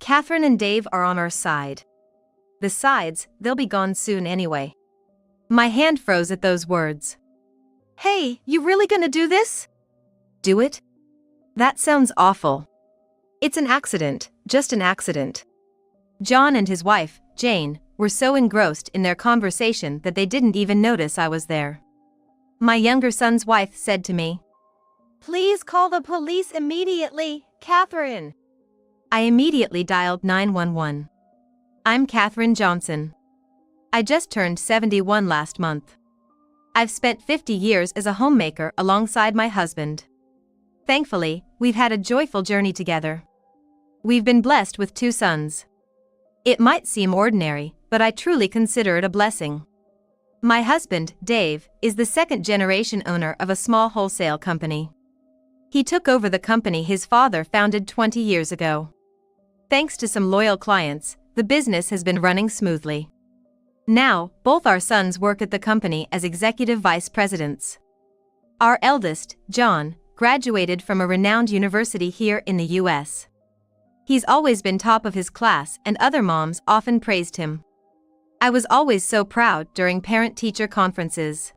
Catherine and Dave are on our side. Besides, they'll be gone soon anyway. My hand froze at those words. Hey, you really gonna do this? Do it? That sounds awful. It's an accident, just an accident. John and his wife, Jane, were so engrossed in their conversation that they didn't even notice I was there. My younger son's wife said to me, "Please call the police immediately, Catherine." I immediately dialed 911. I'm Catherine Johnson. I just turned 71 last month. I've spent 50 years as a homemaker alongside my husband. Thankfully, we've had a joyful journey together. We've been blessed with 2 sons. It might seem ordinary, but I truly consider it a blessing. My husband, Dave, is the second-generation owner of a small wholesale company. He took over the company his father founded 20 years ago. Thanks to some loyal clients, the business has been running smoothly. Now, both our sons work at the company as executive vice presidents. Our eldest, John, graduated from a renowned university here in the US. He's always been top of his class and other moms often praised him. I was always so proud during parent-teacher conferences.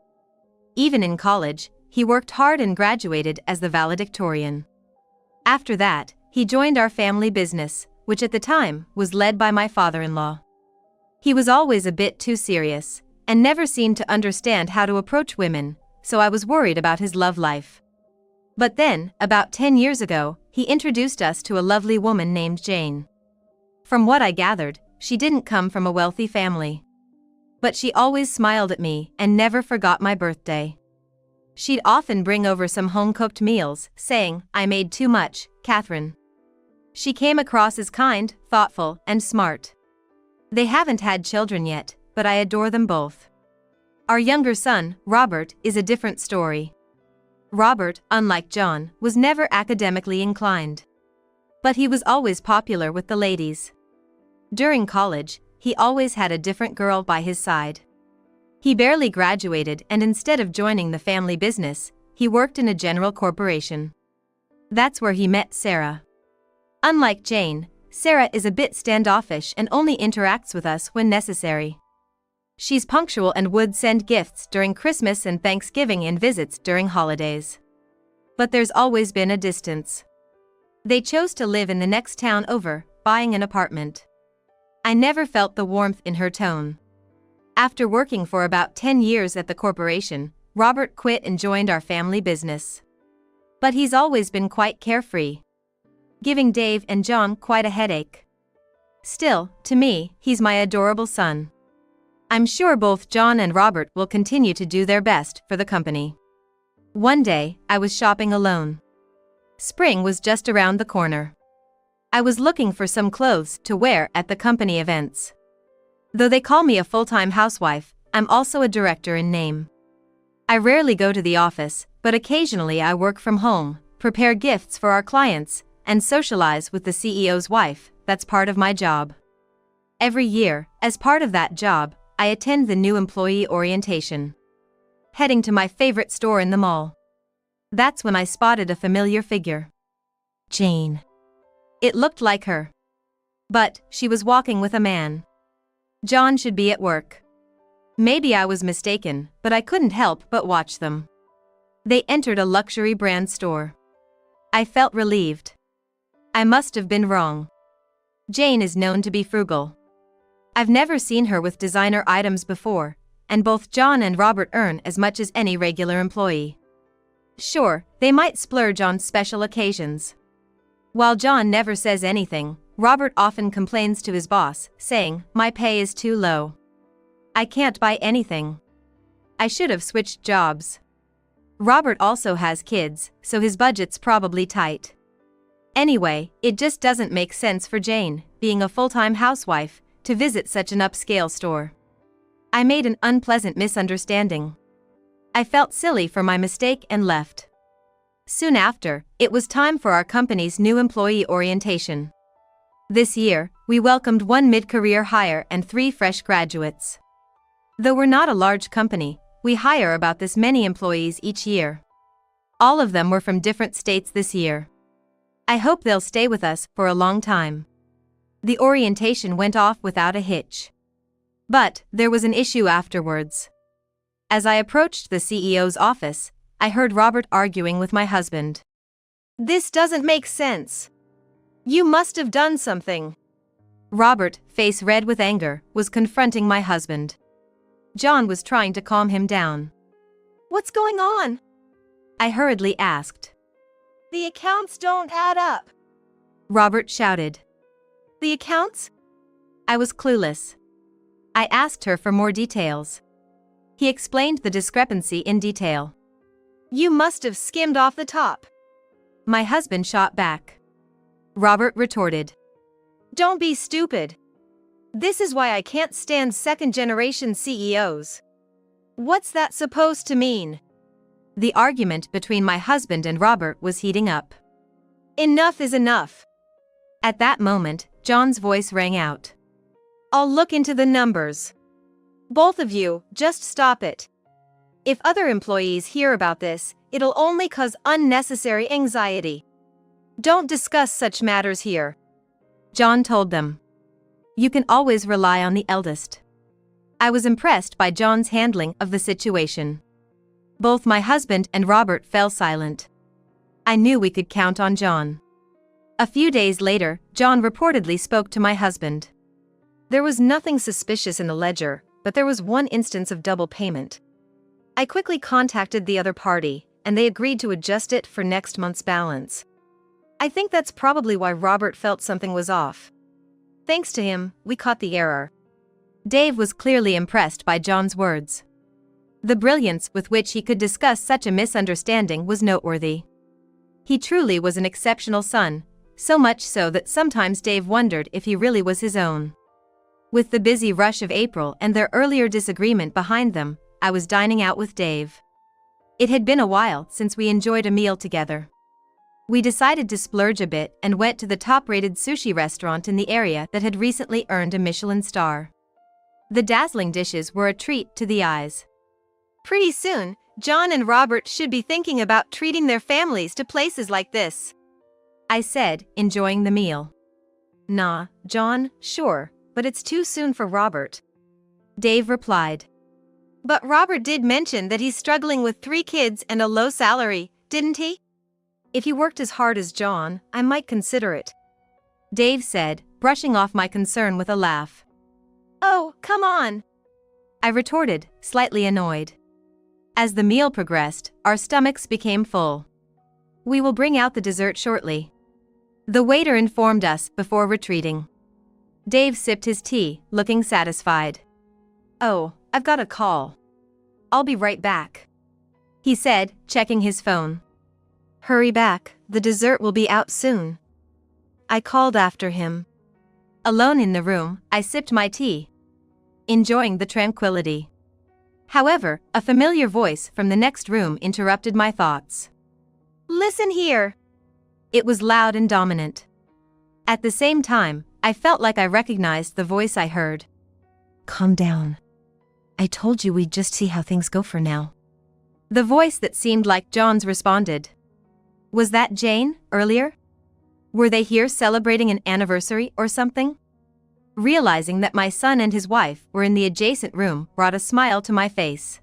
Even in college, he worked hard and graduated as the valedictorian. After that, he joined our family business, which at the time was led by my father-in-law. He was always a bit too serious, and never seemed to understand how to approach women, so I was worried about his love life. But then, about 10 years ago, he introduced us to a lovely woman named Jane. From what I gathered, she didn't come from a wealthy family. But she always smiled at me and never forgot my birthday. She'd often bring over some home-cooked meals, saying, "I made too much, Catherine." She came across as kind, thoughtful, and smart. They haven't had children yet, but I adore them both. Our younger son, Robert, is a different story. Robert, unlike John, was never academically inclined. But he was always popular with the ladies. During college, he always had a different girl by his side. He barely graduated, and instead of joining the family business, he worked in a general corporation. That's where he met Sarah. Unlike Jane, Sarah is a bit standoffish and only interacts with us when necessary. She's punctual and would send gifts during Christmas and Thanksgiving and visits during holidays. But there's always been a distance. They chose to live in the next town over, buying an apartment. I never felt the warmth in her tone. After working for about 10 years at the corporation, Robert quit and joined our family business. But he's always been quite carefree, giving Dave and John quite a headache. Still, to me, he's my adorable son. I'm sure both John and Robert will continue to do their best for the company. One day, I was shopping alone. Spring was just around the corner. I was looking for some clothes to wear at the company events. Though they call me a full-time housewife, I'm also a director in name. I rarely go to the office, but occasionally I work from home, prepare gifts for our clients, and socialize with the CEO's wife. That's part of my job. Every year, as part of that job, I attend the new employee orientation. Heading to my favorite store in the mall. That's when I spotted a familiar figure. Jane. It looked like her. But she was walking with a man. John should be at work. Maybe I was mistaken, but I couldn't help but watch them. They entered a luxury brand store. I felt relieved. I must have been wrong. Jane is known to be frugal. I've never seen her with designer items before, and both John and Robert earn as much as any regular employee. Sure, they might splurge on special occasions. While John never says anything, Robert often complains to his boss, saying, "My pay is too low. I can't buy anything. I should have switched jobs." Robert also has kids, so his budget's probably tight. Anyway, it just doesn't make sense for Jane, being a full-time housewife, to visit such an upscale store. I made an unpleasant misunderstanding. I felt silly for my mistake and left. Soon after, it was time for our company's new employee orientation. This year, we welcomed 1 mid-career hire and 3 fresh graduates. Though we're not a large company, we hire about this many employees each year. All of them were from different states this year. I hope they'll stay with us for a long time. The orientation went off without a hitch. But there was an issue afterwards. As I approached the CEO's office, I heard Robert arguing with my husband. "This doesn't make sense. You must have done something." Robert, face red with anger, was confronting my husband. John was trying to calm him down. "What's going on?" I hurriedly asked. "The accounts don't add up," Robert shouted. "The accounts?" I was clueless. I asked her for more details. He explained the discrepancy in detail. "You must have skimmed off the top," my husband shot back. Robert retorted. "Don't be stupid. This is why I can't stand second-generation CEOs. What's that supposed to mean?" The argument between my husband and Robert was heating up. "Enough is enough." At that moment, John's voice rang out. "I'll look into the numbers. Both of you, just stop it. If other employees hear about this, it'll only cause unnecessary anxiety. Don't discuss such matters here," John told them. "You can always rely on the eldest." I was impressed by John's handling of the situation. Both my husband and Robert fell silent. I knew we could count on John. A few days later, John reportedly spoke to my husband. There was nothing suspicious in the ledger, but there was one instance of double payment. I quickly contacted the other party, and they agreed to adjust it for next month's balance. I think that's probably why Robert felt something was off. Thanks to him, we caught the error. Dave was clearly impressed by John's words. The brilliance with which he could discuss such a misunderstanding was noteworthy. He truly was an exceptional son, so much so that sometimes Dave wondered if he really was his own. With the busy rush of April and their earlier disagreement behind them, I was dining out with Dave. It had been a while since we enjoyed a meal together. We decided to splurge a bit and went to the top-rated sushi restaurant in the area that had recently earned a Michelin star. The dazzling dishes were a treat to the eyes. "Pretty soon, John and Robert should be thinking about treating their families to places like this," I said, enjoying the meal. "Nah, John, sure, but it's too soon for Robert," Dave replied. "But Robert did mention that he's struggling with 3 kids and a low salary, didn't he? If he worked as hard as John, I might consider it," Dave said, brushing off my concern with a laugh. "Oh, come on," I retorted, slightly annoyed. As the meal progressed, our stomachs became full. "We will bring out the dessert shortly," the waiter informed us before retreating. Dave sipped his tea, looking satisfied. "Oh, I've got a call. I'll be right back," he said, checking his phone. "Hurry back, the dessert will be out soon," I called after him. Alone in the room, I sipped my tea, enjoying the tranquility. However, a familiar voice from the next room interrupted my thoughts. "Listen here." It was loud and dominant. At the same time, I felt like I recognized the voice I heard. "Calm down. I told you we'd just see how things go for now." The voice that seemed like John's responded. Was that Jane, earlier? Were they here celebrating an anniversary or something? Realizing that my son and his wife were in the adjacent room brought a smile to my face.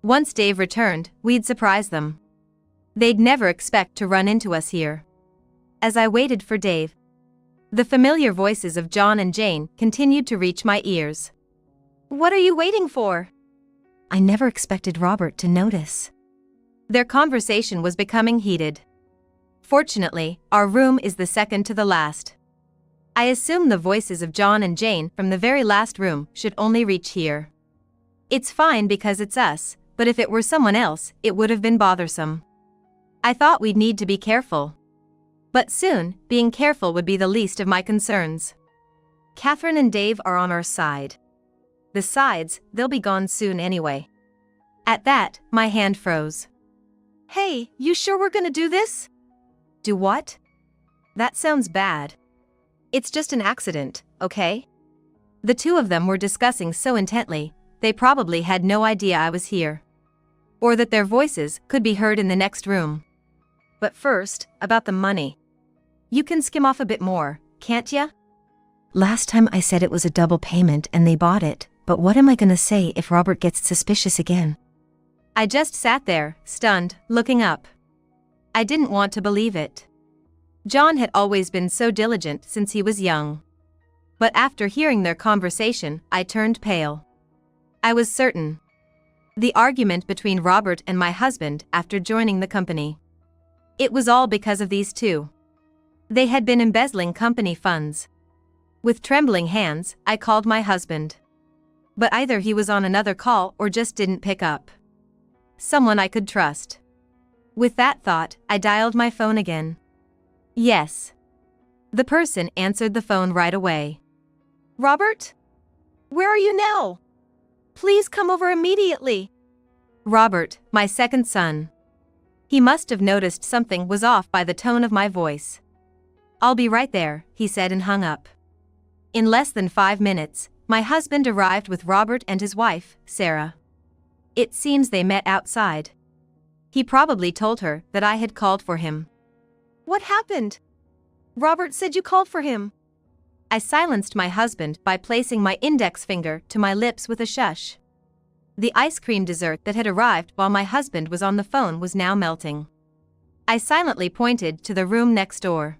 Once Dave returned, we'd surprise them. They'd never expect to run into us here. As I waited for Dave, the familiar voices of John and Jane continued to reach my ears. "What are you waiting for?" "I never expected Robert to notice." Their conversation was becoming heated. Fortunately, our room is the second to the last. I assume the voices of John and Jane from the very last room should only reach here. It's fine because it's us, but if it were someone else, it would have been bothersome. I thought we'd need to be careful. But soon, being careful would be the least of my concerns. Catherine and Dave are on our side. Besides, they'll be gone soon anyway. At that, my hand froze. "Hey, you sure we're gonna do this?" "Do what?" "That sounds bad." "It's just an accident, okay?" The two of them were discussing so intently, they probably had no idea I was here. Or that their voices could be heard in the next room. But first, about the money. You can skim off a bit more, can't ya? Last time I said it was a double payment and they bought it, but what am I gonna say if Robert gets suspicious again? I just sat there, stunned, looking up. I didn't want to believe it. John had always been so diligent since he was young. But after hearing their conversation, I turned pale. I was certain. The argument between Robert and my husband after joining the company. It was all because of these two. They had been embezzling company funds. With trembling hands, I called my husband. But either he was on another call or just didn't pick up. Someone I could trust. With that thought, I dialed my phone again. Yes. The person answered the phone right away. Robert? Where are you now? Please come over immediately. Robert, my second son. He must have noticed something was off by the tone of my voice. I'll be right there, he said and hung up. In less than 5 minutes, my husband arrived with Robert and his wife, Sarah. It seems they met outside. He probably told her that I had called for him. What happened? Robert said you called for him. I silenced my husband by placing my index finger to my lips with a shush. The ice cream dessert that had arrived while my husband was on the phone was now melting. I silently pointed to the room next door.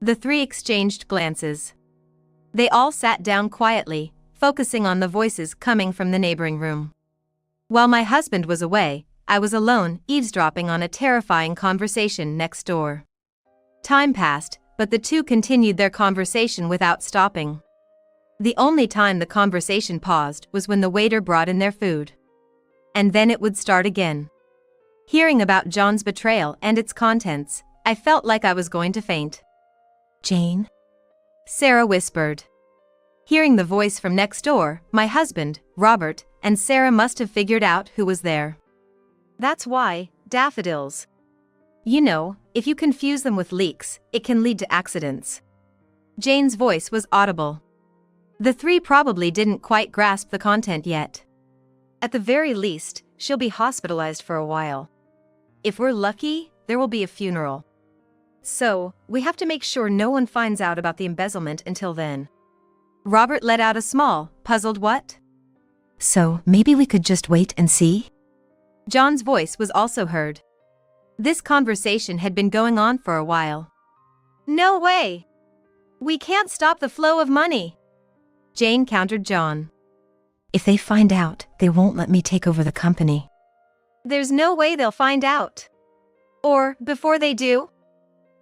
The three exchanged glances. They all sat down quietly, focusing on the voices coming from the neighboring room. While my husband was away, I was alone, eavesdropping on a terrifying conversation next door. Time passed, but the two continued their conversation without stopping. The only time the conversation paused was when the waiter brought in their food. And then it would start again. Hearing about John's betrayal and its contents, I felt like I was going to faint. Jane? Sarah whispered. Hearing the voice from next door, my husband, Robert, and Sarah must have figured out who was there. That's why, daffodils. You know, if you confuse them with leeks, it can lead to accidents. Jane's voice was audible. The three probably didn't quite grasp the content yet. At the very least, she'll be hospitalized for a while. If we're lucky, there will be a funeral. So, we have to make sure no one finds out about the embezzlement until then. Robert let out a small, puzzled what? So, maybe we could just wait and see? John's voice was also heard. This conversation had been going on for a while. No way! We can't stop the flow of money. Jane countered John. If they find out, they won't let me take over the company. There's no way they'll find out. Or, before they do?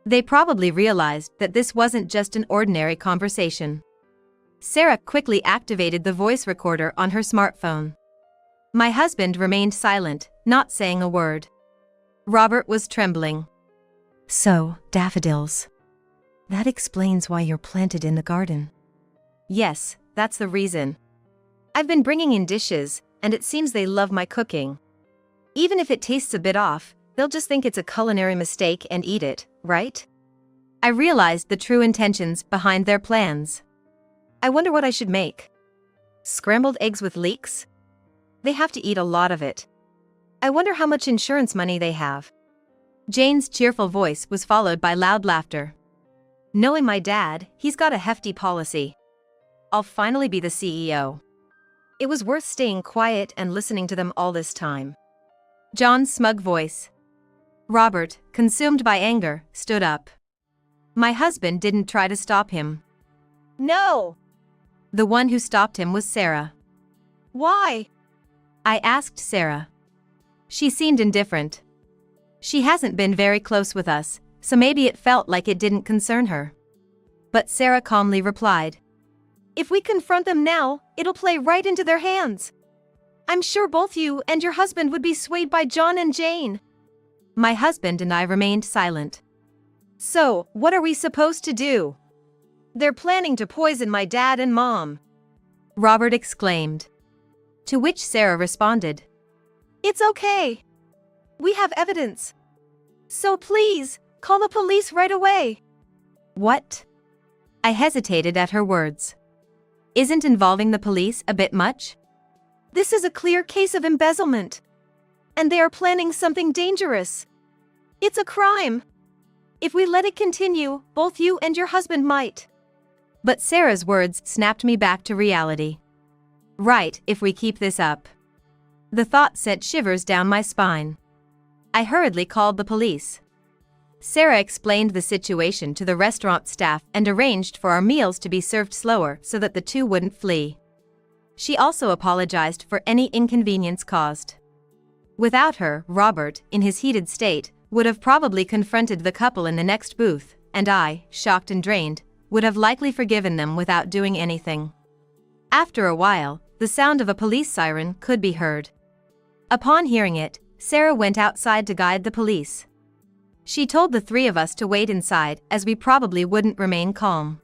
They probably realized that this wasn't just an ordinary conversation. Sarah quickly activated the voice recorder on her smartphone. My husband remained silent, not saying a word. Robert was trembling. So, daffodils. That explains why you're planted in the garden. Yes, that's the reason. I've been bringing in dishes, and it seems they love my cooking. Even if it tastes a bit off, they'll just think it's a culinary mistake and eat it, right? I realized the true intentions behind their plans. I wonder what I should make. Scrambled eggs with leeks? They have to eat a lot of it. I wonder how much insurance money they have. Jane's cheerful voice was followed by loud laughter. Knowing my dad, he's got a hefty policy. I'll finally be the CEO. It was worth staying quiet and listening to them all this time. John's smug voice. Robert, consumed by anger, stood up. My husband didn't try to stop him. No! The one who stopped him was Sarah. Why? I asked Sarah. She seemed indifferent. She hasn't been very close with us, so maybe it felt like it didn't concern her. But Sarah calmly replied. If we confront them now, it'll play right into their hands. I'm sure both you and your husband would be swayed by John and Jane. My husband and I remained silent. So, what are we supposed to do? They're planning to poison my dad and mom. Robert exclaimed. To which Sarah responded. It's okay. We have evidence. So please, call the police right away. What? I hesitated at her words. Isn't involving the police a bit much? This is a clear case of embezzlement. And they are planning something dangerous. It's a crime. If we let it continue, both you and your husband might. But Sarah's words snapped me back to reality. Right, if we keep this up. The thought sent shivers down my spine. I hurriedly called the police. Sarah explained the situation to the restaurant staff and arranged for our meals to be served slower so that the two wouldn't flee. She also apologized for any inconvenience caused. Without her, Robert, in his heated state, would have probably confronted the couple in the next booth, and I, shocked and drained, would have likely forgiven them without doing anything. After a while, the sound of a police siren could be heard. Upon hearing it, Sarah went outside to guide the police. She told the three of us to wait inside as we probably wouldn't remain calm.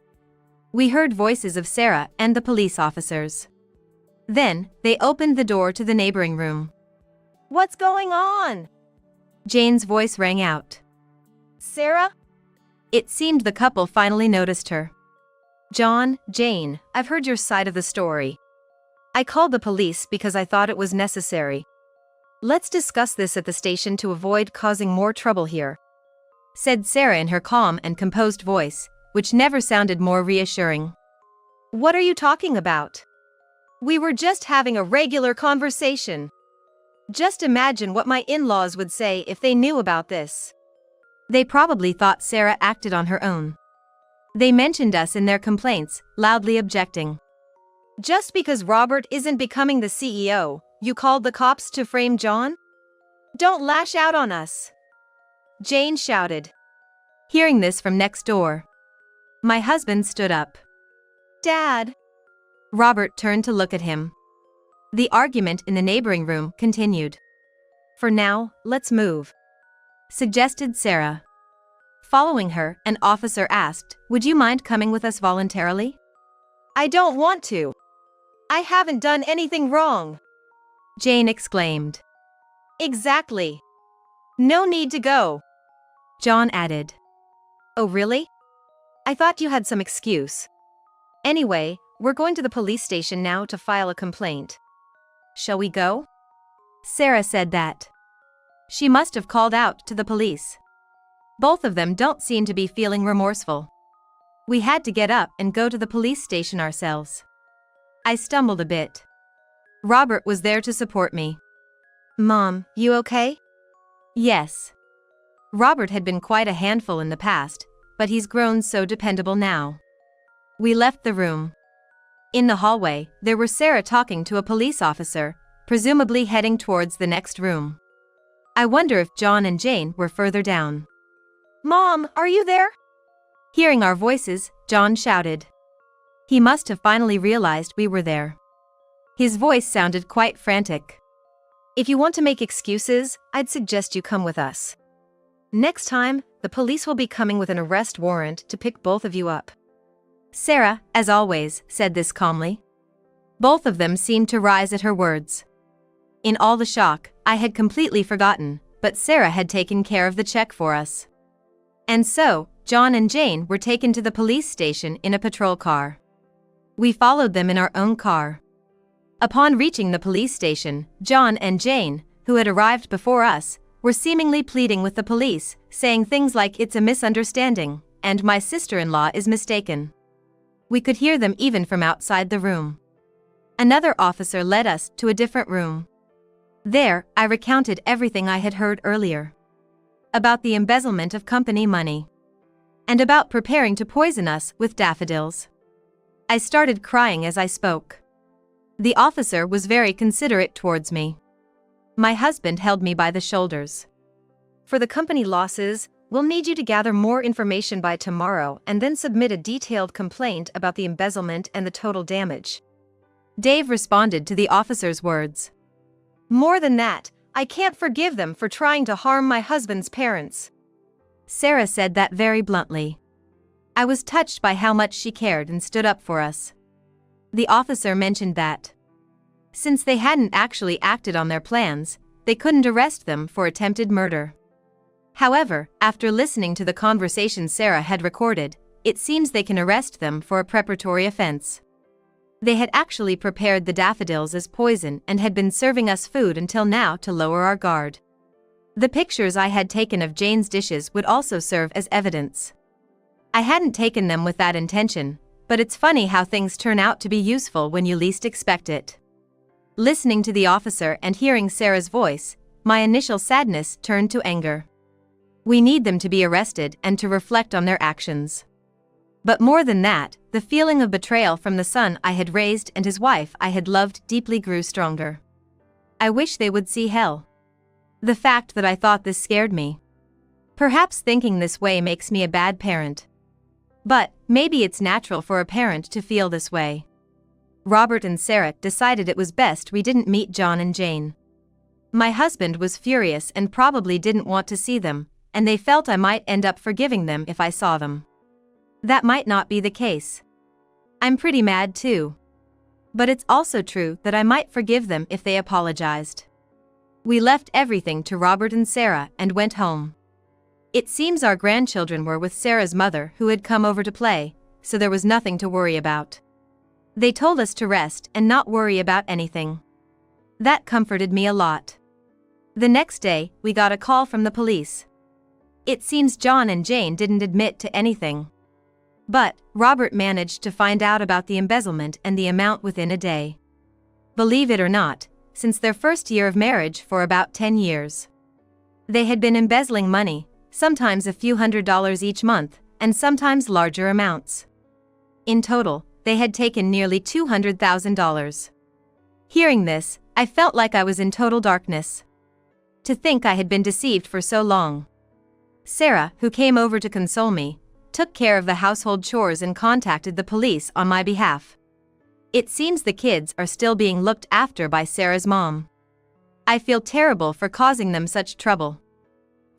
We heard voices of Sarah and the police officers. Then, they opened the door to the neighboring room. What's going on? Jane's voice rang out. Sarah? It seemed the couple finally noticed her. John, Jane, I've heard your side of the story. I called the police because I thought it was necessary. Let's discuss this at the station to avoid causing more trouble here, said Sarah in her calm and composed voice, which never sounded more reassuring. What are you talking about? We were just having a regular conversation. Just imagine what my in-laws would say if they knew about this. They probably thought Sarah acted on her own. They mentioned us in their complaints, loudly objecting. Just because Robert isn't becoming the CEO, you called the cops to frame John? Don't lash out on us, Jane shouted. Hearing this from next door, my husband stood up. Dad. Robert turned to look at him. The argument in the neighboring room continued. For now, let's move, suggested Sarah. Following her, an officer asked, would you mind coming with us voluntarily? I don't want to. I haven't done anything wrong, Jane exclaimed. Exactly. No need to go, John added. Oh really? I thought you had some excuse. Anyway, we're going to the police station now to file a complaint. Shall we go? Sarah said that. She must have called out to the police. Both of them don't seem to be feeling remorseful. We had to get up and go to the police station ourselves. I stumbled a bit. Robert was there to support me. Mom, you okay? Yes. Robert had been quite a handful in the past, but he's grown so dependable now. We left the room. In the hallway, there were Sarah talking to a police officer, presumably heading towards the next room. I wonder if John and Jane were further down. Mom, are you there? Hearing our voices, John shouted. He must have finally realized we were there. His voice sounded quite frantic. If you want to make excuses, I'd suggest you come with us. Next time, the police will be coming with an arrest warrant to pick both of you up. Sarah, as always, said this calmly. Both of them seemed to rise at her words. In all the shock, I had completely forgotten, but Sarah had taken care of the check for us. And so, John and Jane were taken to the police station in a patrol car. We followed them in our own car. Upon reaching the police station, John and Jane, who had arrived before us, were seemingly pleading with the police, saying things like it's a misunderstanding, and my sister-in-law is mistaken. We could hear them even from outside the room. Another officer led us to a different room. There, I recounted everything I had heard earlier. About the embezzlement of company money. And about preparing to poison us with daffodils. I started crying as I spoke. The officer was very considerate towards me. My husband held me by the shoulders. For the company losses, we'll need you to gather more information by tomorrow and then submit a detailed complaint about the embezzlement and the total damage. Dave responded to the officer's words. More than that, I can't forgive them for trying to harm my husband's parents. Sarah said that very bluntly. I was touched by how much she cared and stood up for us. The officer mentioned that, since they hadn't actually acted on their plans, they couldn't arrest them for attempted murder. However, after listening to the conversation Sarah had recorded, it seems they can arrest them for a preparatory offense. They had actually prepared the daffodils as poison and had been serving us food until now to lower our guard. The pictures I had taken of Jane's dishes would also serve as evidence. I hadn't taken them with that intention, but it's funny how things turn out to be useful when you least expect it. Listening to the officer and hearing Sarah's voice, my initial sadness turned to anger. We need them to be arrested and to reflect on their actions. But more than that, the feeling of betrayal from the son I had raised and his wife I had loved deeply grew stronger. I wish they would see hell. The fact that I thought this scared me. Perhaps thinking this way makes me a bad parent. But maybe it's natural for a parent to feel this way. Robert and Sarah decided it was best we didn't meet John and Jane. My husband was furious and probably didn't want to see them, and they felt I might end up forgiving them if I saw them. That might not be the case. I'm pretty mad too. But it's also true that I might forgive them if they apologized. We left everything to Robert and Sarah and went home. It seems our grandchildren were with Sarah's mother who had come over to play, so there was nothing to worry about. They told us to rest and not worry about anything. That comforted me a lot. The next day, we got a call from the police. It seems John and Jane didn't admit to anything. But Robert managed to find out about the embezzlement and the amount within a day. Believe it or not, since their first year of marriage for about 10 years. They had been embezzling money, sometimes a few $100s each month, and sometimes larger amounts. In total, they had taken nearly $200,000. Hearing this, I felt like I was in total darkness. To think I had been deceived for so long. Sarah, who came over to console me, took care of the household chores and contacted the police on my behalf. It seems the kids are still being looked after by Sarah's mom. I feel terrible for causing them such trouble.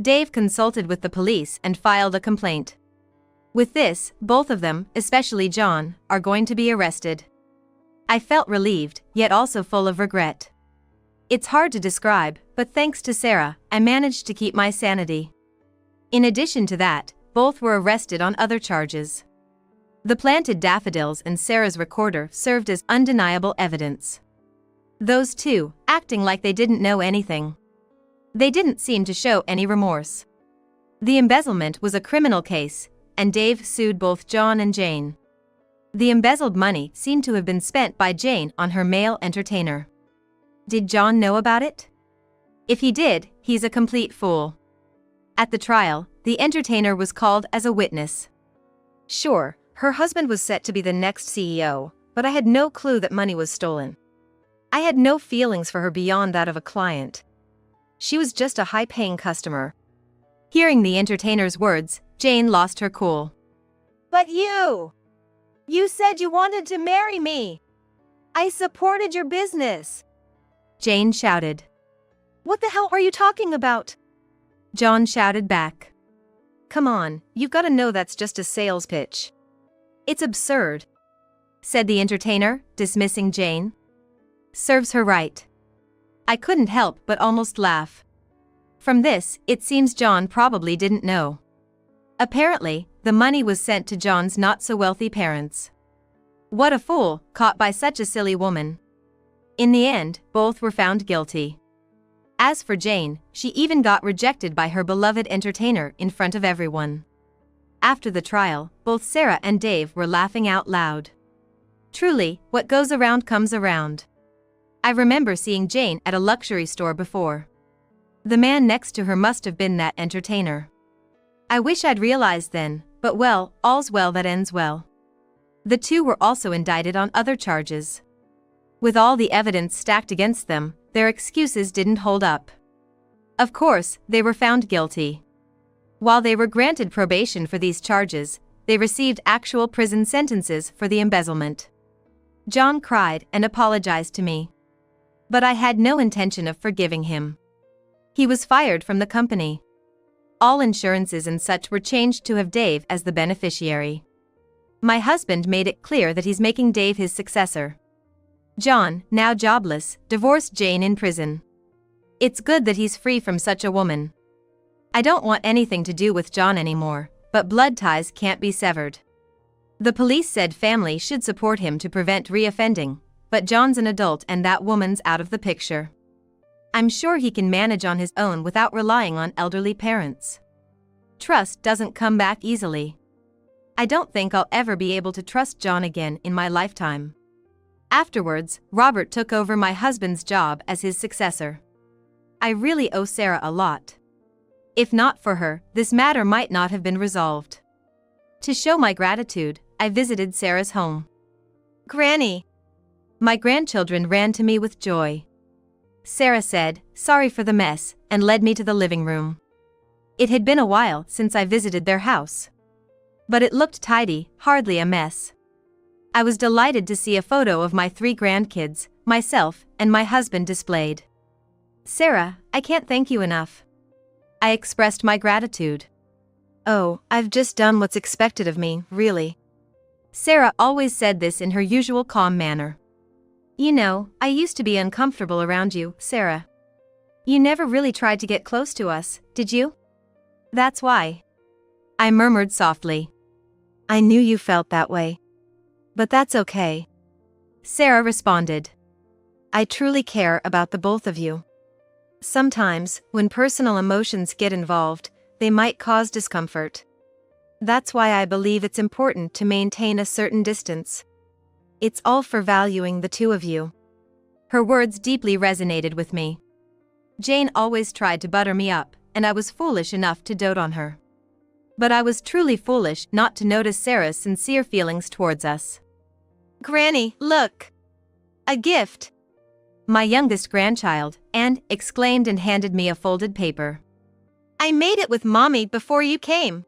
Dave consulted with the police and filed a complaint. With this, both of them, especially John, are going to be arrested. I felt relieved, yet also full of regret. It's hard to describe, but thanks to Sarah, I managed to keep my sanity. In addition to that, both were arrested on other charges. The planted daffodils and Sarah's recorder served as undeniable evidence. Those two, acting like they didn't know anything. They didn't seem to show any remorse. The embezzlement was a criminal case, and Dave sued both John and Jane. The embezzled money seemed to have been spent by Jane on her male entertainer. Did John know about it? If he did, he's a complete fool. At the trial, the entertainer was called as a witness. Sure, her husband was set to be the next CEO, but I had no clue that money was stolen. I had no feelings for her beyond that of a client. She was just a high-paying customer. Hearing the entertainer's words, Jane lost her cool. But you said you wanted to marry me. I supported your business. Jane shouted. What the hell are you talking about? John shouted back. Come on, you've got to know that's just a sales pitch. It's absurd, said the entertainer, dismissing Jane. Serves her right. I couldn't help but almost laugh. From this, it seems John probably didn't know. Apparently, the money was sent to John's not-so-wealthy parents. What a fool, caught by such a silly woman. In the end, both were found guilty. As for Jane, she even got rejected by her beloved entertainer in front of everyone. After the trial, both Sarah and Dave were laughing out loud. Truly, what goes around comes around. I remember seeing Jane at a luxury store before. The man next to her must have been that entertainer. I wish I'd realized then, but well, all's well that ends well. The two were also indicted on other charges. With all the evidence stacked against them, their excuses didn't hold up. Of course, they were found guilty. While they were granted probation for these charges, they received actual prison sentences for the embezzlement. John cried and apologized to me. But I had no intention of forgiving him. He was fired from the company. All insurances and such were changed to have Dave as the beneficiary. My husband made it clear that he's making Dave his successor. John, now jobless, divorced Jane in prison. It's good that he's free from such a woman. I don't want anything to do with John anymore, but blood ties can't be severed. The police said family should support him to prevent reoffending, but John's an adult and that woman's out of the picture. I'm sure he can manage on his own without relying on elderly parents. Trust doesn't come back easily. I don't think I'll ever be able to trust John again in my lifetime. Afterwards, Robert took over my husband's job as his successor. I really owe Sarah a lot. If not for her, this matter might not have been resolved. To show my gratitude, I visited Sarah's home. Granny. My grandchildren ran to me with joy. Sarah said, "Sorry for the mess," and led me to the living room. It had been a while since I visited their house. But it looked tidy, hardly a mess. I was delighted to see a photo of my 3 grandkids, myself, and my husband displayed. "Sarah, I can't thank you enough." I expressed my gratitude. "Oh, I've just done what's expected of me, really." Sarah always said this in her usual calm manner. "You know, I used to be uncomfortable around you, Sarah. You never really tried to get close to us, did you?" "That's why," I murmured softly. "I knew you felt that way. But that's okay," Sarah responded. "I truly care about the both of you. Sometimes, when personal emotions get involved, they might cause discomfort. That's why I believe it's important to maintain a certain distance. It's all for valuing the two of you." Her words deeply resonated with me. Jane always tried to butter me up, and I was foolish enough to dote on her. But I was truly foolish not to notice Sarah's sincere feelings towards us. "Granny, look! A gift!" My youngest grandchild, Anne, exclaimed and handed me a folded paper. "I made it with Mommy before you came.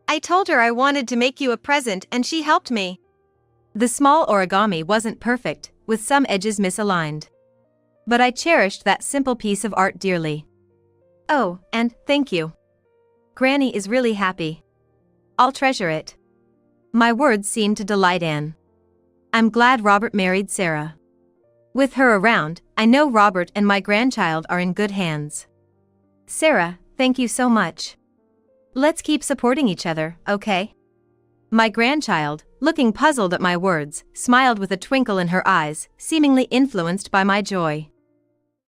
I told her I wanted to make you a present and she helped me." The small origami wasn't perfect, with some edges misaligned. But I cherished that simple piece of art dearly. "Oh, and thank you. Granny is really happy. I'll treasure it." My words seemed to delight Anne. I'm glad Robert married Sarah. With her around, I know Robert and my grandchild are in good hands. "Sarah, thank you so much. Let's keep supporting each other, okay?" My grandchild, looking puzzled at my words, smiled with a twinkle in her eyes, seemingly influenced by my joy.